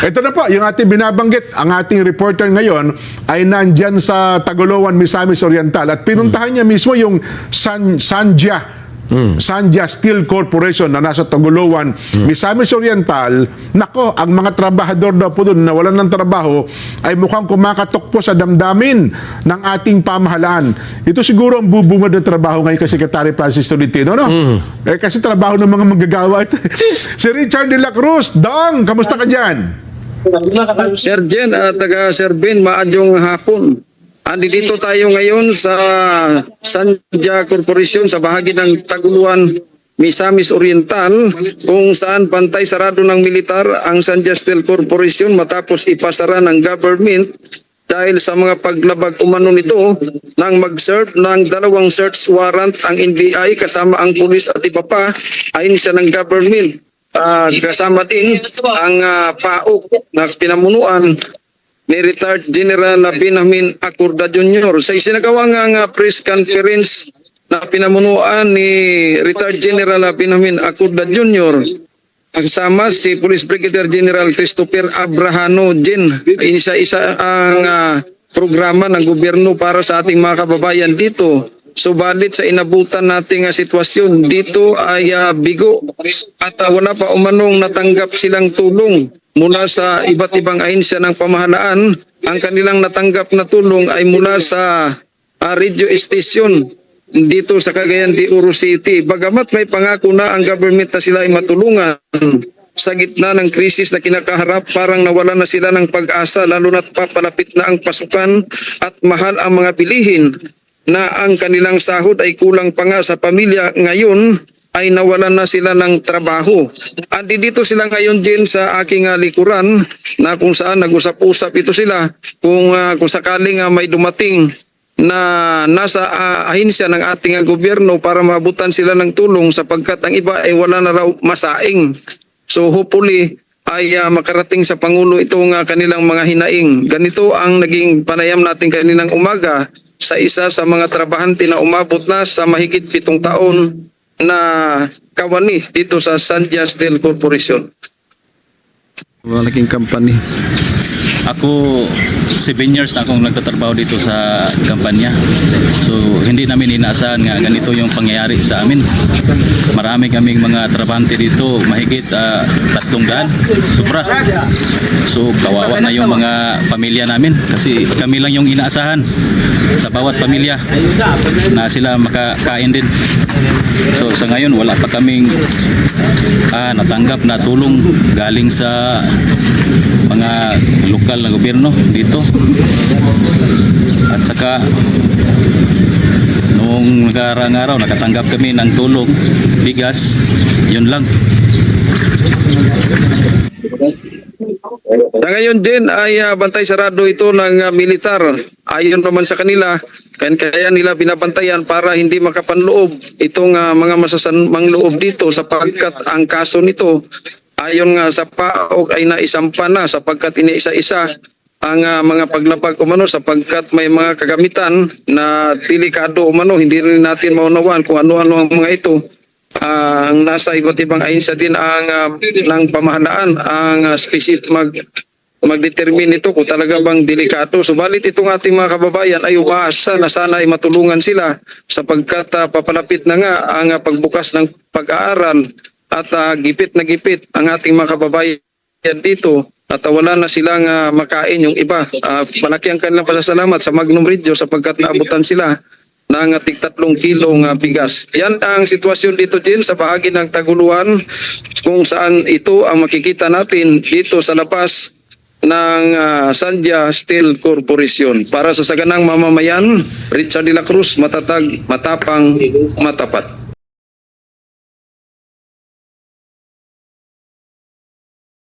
Ito na po, yung ating binabanggit, ang ating reporter ngayon ay nandyan sa Tagoloan, Misamis Oriental at pinuntahan niya mismo yung Sandja Steel Corporation na nasa Tagoloan, Misamis Oriental. Nako, ang mga trabahador daw po doon na walan ng trabaho ay mukhang kumakatok po sa damdamin ng ating pamahalaan. Ito siguro ang bubungad ng trabaho ngayon kay Secretary Francis Tolentino, no? Kasi trabaho ng mga manggagawa ito. Si Richard de la Cruz, Dong, kamusta ka dyan? Sir Jen at taga Sir Ben, maadjong hapon. Andito tayo ngayon sa Sandja Corporation sa bahagi ng Taguluan, Misamis Oriental, kung saan pantay sarado ng militar ang Sandja Steel Corporation matapos ipasara ng government dahil sa mga paglabag umano nito nang mag-serve ng 2 search warrant ang NBI kasama ang pulis at iba pa ayon siya ng government. Kasama din ang PAOK na pinamunuan ni retired General Benjamin Acorda Jr. Sa isinagawa nga press conference na pinamunuan ni retired General Benjamin Acorda Jr. kasama si Police Brigadier General Christopher Abrahano Gen. Isa ang programa ng gobyerno para sa ating mga kababayan dito. Subalit sa inabutan nating sitwasyon dito ay bigo at wala pa umanong natanggap silang tulong mula sa iba't ibang ahensya ng pamahalaan. Ang kanilang natanggap na tulong ay mula sa radio station dito sa Cagayan de Oro City. Bagamat may pangako na ang government na sila ay matulungan sa gitna ng krisis na kinakaharap, parang nawala na sila ng pag-asa lalo na't papalapit na ang pasukan at mahal ang mga bilihin na ang kanilang sahod ay kulang pa nga sa pamilya. Ngayon ay nawalan na sila ng trabaho. Andi dito sila ngayon din sa aking likuran na kung saan nag-usap-usap ito sila kung sakaling may dumating na nasa ahensya ng ating gobyerno para maabutan sila ng tulong sapagkat ang iba ay wala na raw masaing. So hopefully ay makarating sa Pangulo itong kanilang mga hinaing. Ganito ang naging panayam natin kaninang umaga sa isa sa mga trabahante na umabot na sa mahigit 7 taon na kawani dito sa Sandja Steel Corporation. Malaking company. Ako 7 years na akong nagtatrabaho dito sa kampanya. So hindi namin inaasahan nga ganito yung pangyayari sa amin. Marami kaming mga trabahante dito, mahigit 300. Sobra. So kawawa na yung mga pamilya namin kasi kami lang yung inaasahan sa bawat pamilya na sila makakain din. So sa ngayon wala pa kaming natanggap na tulong galing sa mga lokal na gobyerno dito. At saka noong nakarang araw nakatanggap kami ng tulong bigas, yun lang. Sa ngayon din ay bantay sarado ito ng militar. Ayon naman sa kanila, kaya nila binabantayan para hindi makapanloob itong mga masasamang loob dito sapagkat ang kaso nito ayon nga sa PAOK ay naisampa na sapagkat iniisa-isa ang mga paglabag umano sapagkat may mga kagamitan na delikado umano. Hindi rin natin maunawaan kung ano-ano ang mga ito. Ang nasa iba't ibang ahensya din ang ng pamahalaan ang specific magdetermine ito kung talaga bang delikado. Subalit itong ating mga kababayan ay umaasa na sana ay matulungan sila sapagkat papalapit na nga ang pagbukas ng pag-aaral at gipit na gipit ang ating mga kababayan dito at wala na silang makain yung iba. Malaki ang kanilang pasasalamat sa Magnum Radio sapagkat naabutan sila ng 3 kilong bigas. Yan ang sitwasyon dito din sa bahagi ng Taguluan kung saan ito ang makikita natin dito sa labas ng Sandja Steel Corporation. Para sa saganang mamamayan, Richard de la Cruz, matatag, matapang, matapat.